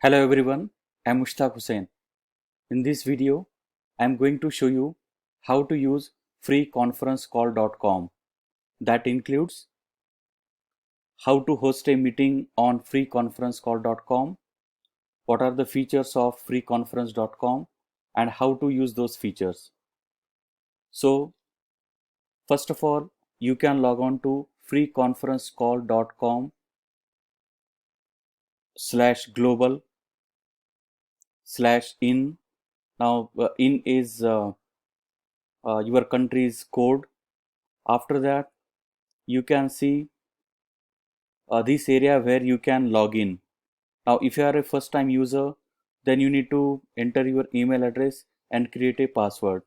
Hello everyone, I'm Mushtaq Hussain. In this video, I'm going to show you how to use freeconferencecall.com. That includes how to host a meeting on freeconferencecall.com, what are the features of freeconference.com, and how to use those features. So, first of all, you can log on to freeconferencecall.com/global/in. Now, in is your country's code. After that, you can see this area where you can log in. Now, if you are a first time user, then you need to enter your email address and create a password.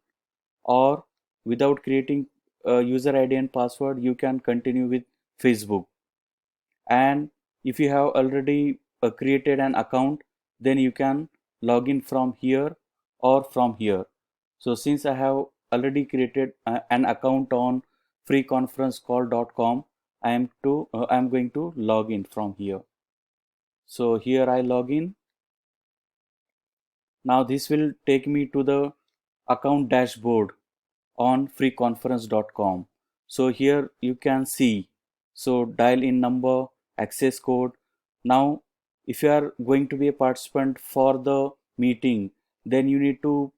Or without creating a user ID and password, you can continue with Facebook. And if you have already created an account, then you can log in from here or from here. So since I have already created an account on freeconferencecall.com, I am going to log in from here. So here I log in. Now this will take me to the account dashboard on freeconference.com. So here you can see, so dial in number, access code. Now if you are going to be a participant for the meeting, then you need to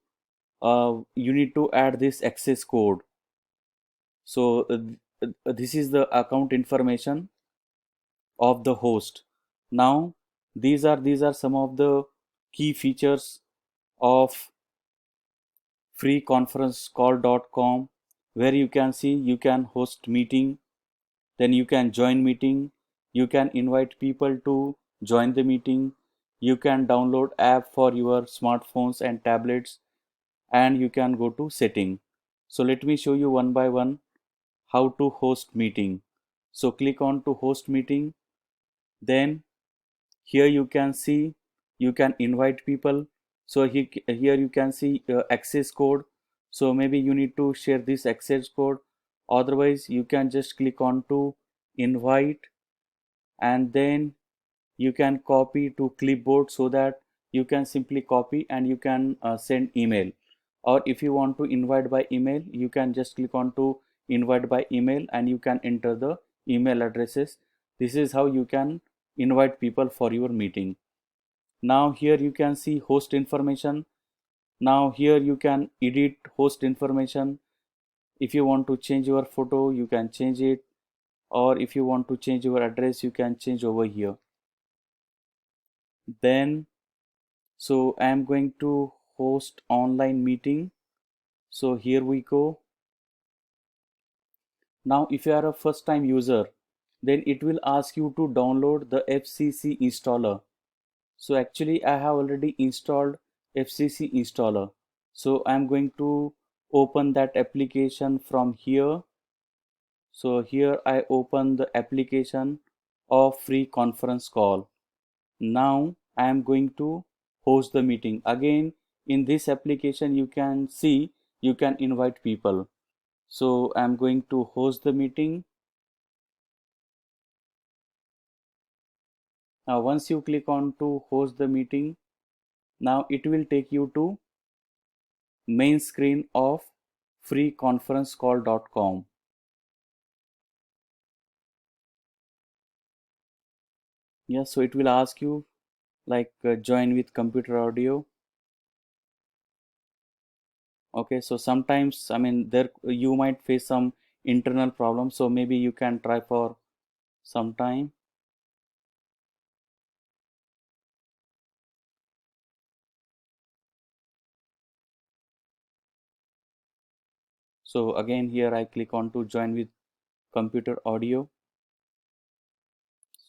add this access code. So this is the account information of the host. Now these are some of the key features of freeconferencecall.com, where you can see you can host meeting, then you can join meeting, you can invite people to join the meeting, you can download app for your smartphones and tablets, and you can go to setting. So let me show you one by one how to host meeting. So click on to host meeting. Then here you can see you can invite people. So here you can see access code. So maybe you need to share this access code. Otherwise you can just click on to invite, and then you can copy to clipboard, so that you can simply copy and you can send email. Or if you want to invite by email, you can just click on to invite by email and you can enter the email addresses. This is how you can invite people for your meeting. Now here you can see host information. Now here you can edit host information. If you want to change your photo, you can change it, or if you want to change your address, you can change over here. Then so I am going to host online meeting. So here we go. Now if you are a first time user, then it will ask you to download the FCC installer. So actually I have already installed FCC installer. So I'm going to open that application from here. So here I open the application of free conference call. Now I am going to host the meeting. Again, in this application you can see you can invite people. So I'm going to host the meeting. Now once you click on to host the meeting, now it will take you to main screen of freeconferencecall.com. Yeah, so it will ask you like join with computer audio. Okay, so sometimes I mean there you might face some internal problems, so maybe you can try for some time. So again here I click on to join with computer audio.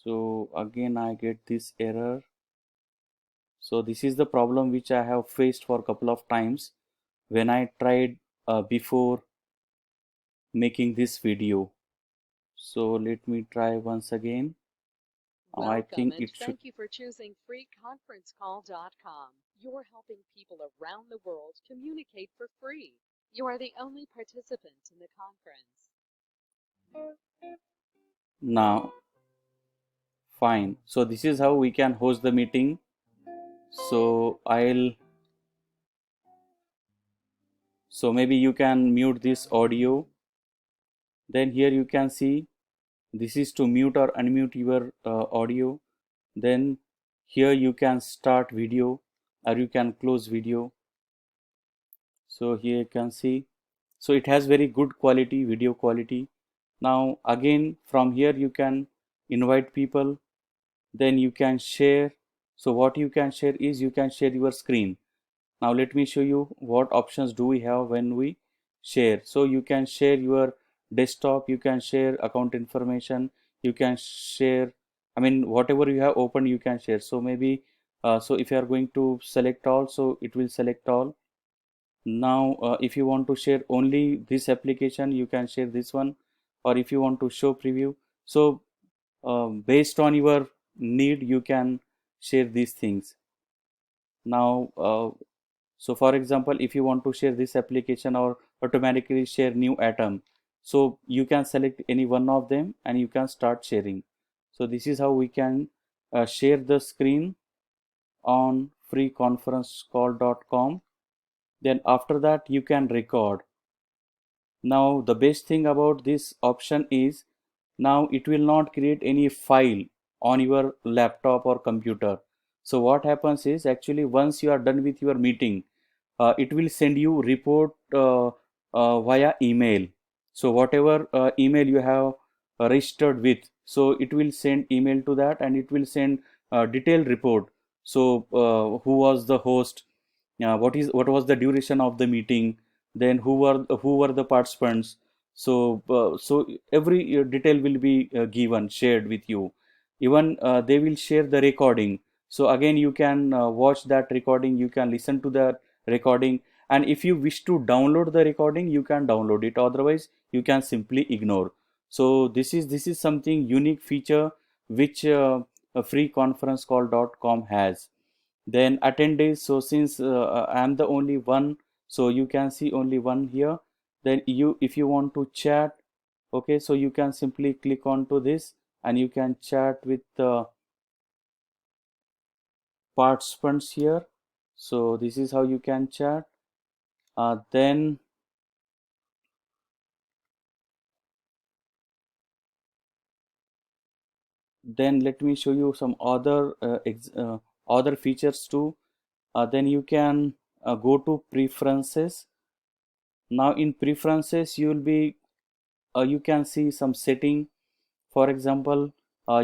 So again I get this error. So this is the problem which I have faced for a couple of times when I tried before making this video. So let me try once again. I Welcome think and it should. thank you for choosing freeconferencecall.com. You're helping people around the world communicate for free. You are the only participant in the conference. Now fine, so this is how we can host the meeting. So maybe you can mute this audio. Then here you can see this is to mute or unmute your audio. Then here you can start video or you can close video. So here you can see, so it has very good quality, video quality. Now again from here you can invite people, then you can share. So what you can share is you can share your screen. Now let me show you what options do we have when we share. So you can share your desktop, you can share account information, you can share, I mean whatever you have opened you can share. So maybe so if you are going to select all, so it will select all. Now if you want to share only this application, you can share this one, or if you want to show preview, so based on your need you can share these things. Now so for example, if you want to share this application or automatically share new atom, so you can select any one of them and you can start sharing. So this is how we can share the screen on freeconferencecall.com. Then after that you can record. Now the best thing about this option is now it will not create any file on your laptop or computer. So what happens is actually once you are done with your meeting, it will send you report via email. So whatever email you have registered with, so it will send email to that and it will send detailed report. So who was the host, what was the duration of the meeting, then who were the participants. So so every detail will be given, shared with you. Even they will share the recording. So again you can watch that recording, you can listen to the recording, and if you wish to download the recording you can download it, otherwise you can simply ignore. So this is something unique feature which freeconferencecall.com has. Then attendees, so since I am the only one, so you can see only one here. Then you, if you want to chat, okay, so you can simply click on to this and you can chat with the participants here. So this is how you can chat. Then let me show you some other features too. Then you can go to preferences. Now in preferences you will be you can see some setting. For example,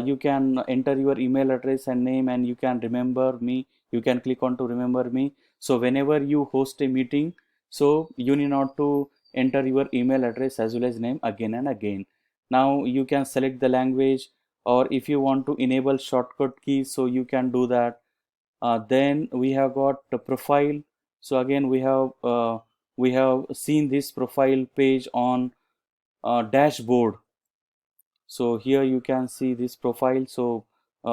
you can enter your email address and name and you can remember me, you can click on to remember me. So whenever you host a meeting, so you need not to enter your email address as well as name again and again. Now you can select the language, or if you want to enable shortcut keys, so you can do that. Then we have got the profile. So again we have seen this profile page on dashboard. So here you can see this profile. So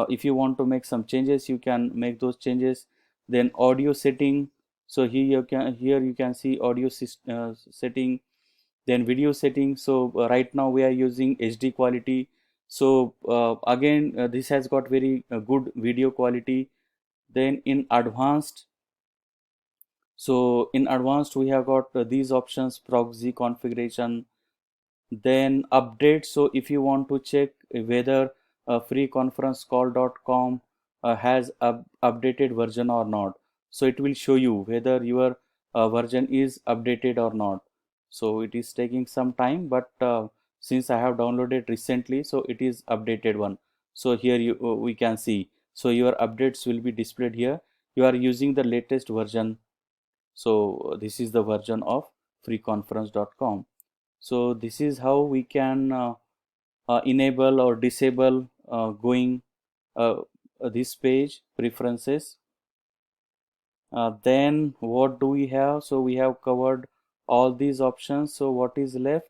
if you want to make some changes you can make those changes. Then audio setting, so here you can see audio setting. Then video setting, so right now we are using HD quality. So again this has got very good video quality. Then in advanced, so in advanced we have got these options: proxy configuration, then update. So if you want to check whether freeconferencecall.com has updated version or not, so it will show you whether your version is updated or not. So it is taking some time, but since I have downloaded recently, so it is updated one. So here we can see, so your updates will be displayed here. You are using the latest version. So this is the version of freeconference.com. So this is how we can enable or disable going this page preferences. Then what do we have? So we have covered all these options. So what is left?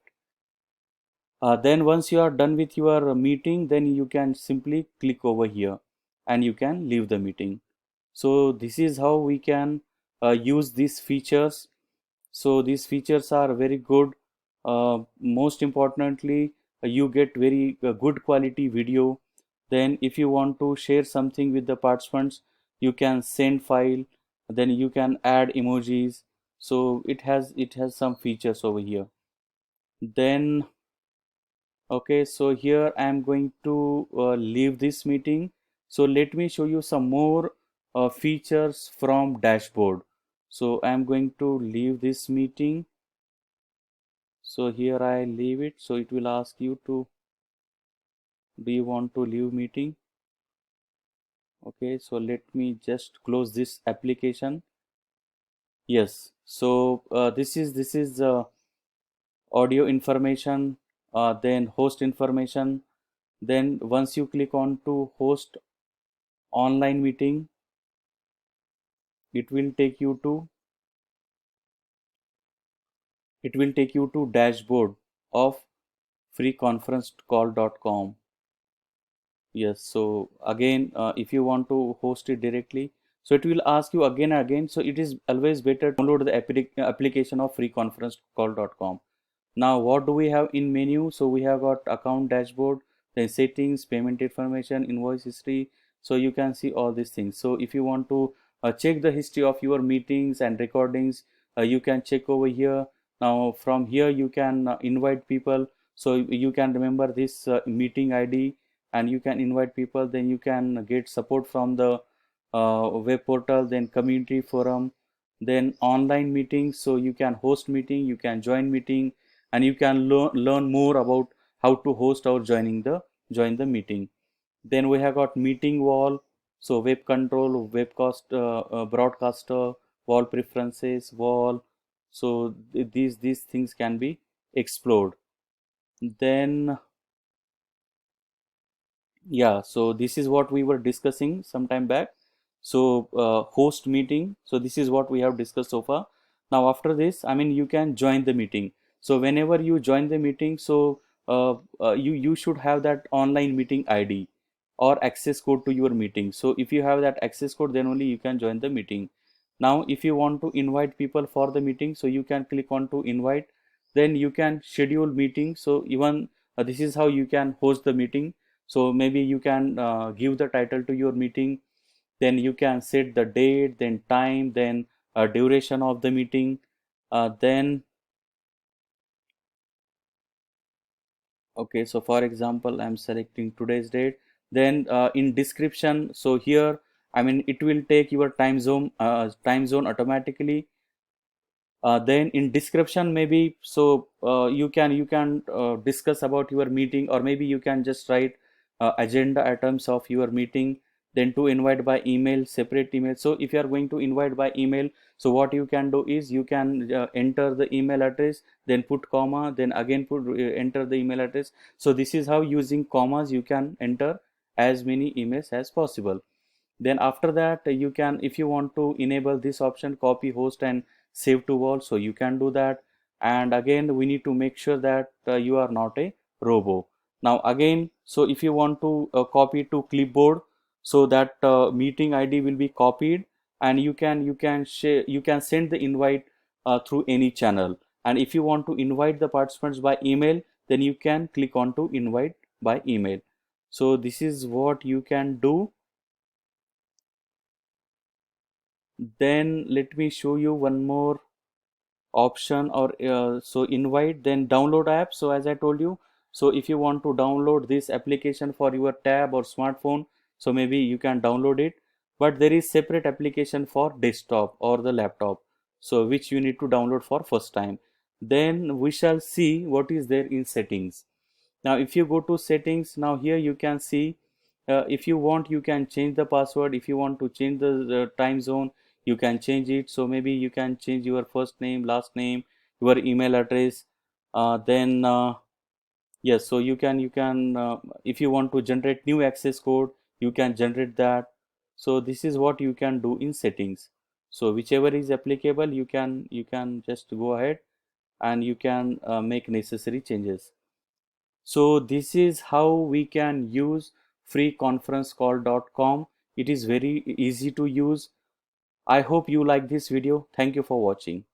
Then once you are done with your meeting, then you can simply click over here and you can leave the meeting. So this is how we can use these features. So these features are very good. Most importantly, you get very good quality video. Then if you want to share something with the participants, you can send file, then you can add emojis. So it has some features over here. Then okay, so here I am going to leave this meeting. So let me show you some more features from dashboard. So I am going to leave this meeting. So here I leave it. So it will ask you to, do you want to leave meeting? Okay, so let me just close this application. Yes, so this is audio information, then host information. Then once you click on to host online meeting, it will take you to dashboard of freeconferencecall.com. Yes, so again, if you want to host it directly, so it will ask you again and again. So it is always better to download the application of freeconferencecall.com. Now what do we have in menu? So we have got account dashboard, then settings, payment information, invoice history. So you can see all these things. So if you want to check the history of your meetings and recordings, you can check over here. Now from here you can invite people. So you can remember this meeting ID and you can invite people. Then you can get support from the web portal, then community forum, then online meetings. So you can host meeting, you can join meeting, and you can learn more about how to host or join the meeting. Then we have got meeting wall, so web control, webcast, broadcaster, wall preferences, wall. So these things can be explored. Then yeah, so this is what we were discussing some time back. So host meeting, so this is what we have discussed so far. Now after this, I mean, you can join the meeting. So whenever you join the meeting, so you should have that online meeting ID or access code to your meeting. So if you have that access code, then only you can join the meeting. Now if you want to invite people for the meeting, so you can click on to invite, then you can schedule meeting. So even this is how you can host the meeting. So maybe you can give the title to your meeting, then you can set the date, then time, then duration of the meeting. Then okay, so for example, I'm selecting today's date. Then in description, so here, I mean, it will take your time zone automatically. Then in description, maybe, so you can discuss about your meeting, or maybe you can just write agenda items of your meeting. Then to invite by email, separate email. So if you are going to invite by email, so what you can do is you can enter the email address, then put comma, then again put enter the email address. So this is how, using commas, you can enter as many emails as possible. Then after that, you can, if you want to enable this option, copy host and save to wall, so you can do that. And again, we need to make sure that you are not a robo. Now again, so if you want to copy to clipboard, so that meeting ID will be copied, and you can share, you can send the invite through any channel. And if you want to invite the participants by email, then you can click on to invite by email. So this is what you can do. Then let me show you one more option, or so invite, then download app. So as I told you, so if you want to download this application for your tab or smartphone, so maybe you can download it, but there is separate application for desktop or the laptop, so which you need to download for first time. Then we shall see what is there in settings. Now if you go to settings, now here you can see, if you want, you can change the password. If you want to change the time zone, you can change it. So maybe you can change your first name, last name, your email address. Then yes, so you can if you want to generate new access code, you can generate that. So this is what you can do in settings. So whichever is applicable, you can just go ahead and you can make necessary changes. So this is how we can use freeconferencecall.com. It is very easy to use. I hope you like this video. Thank you for watching.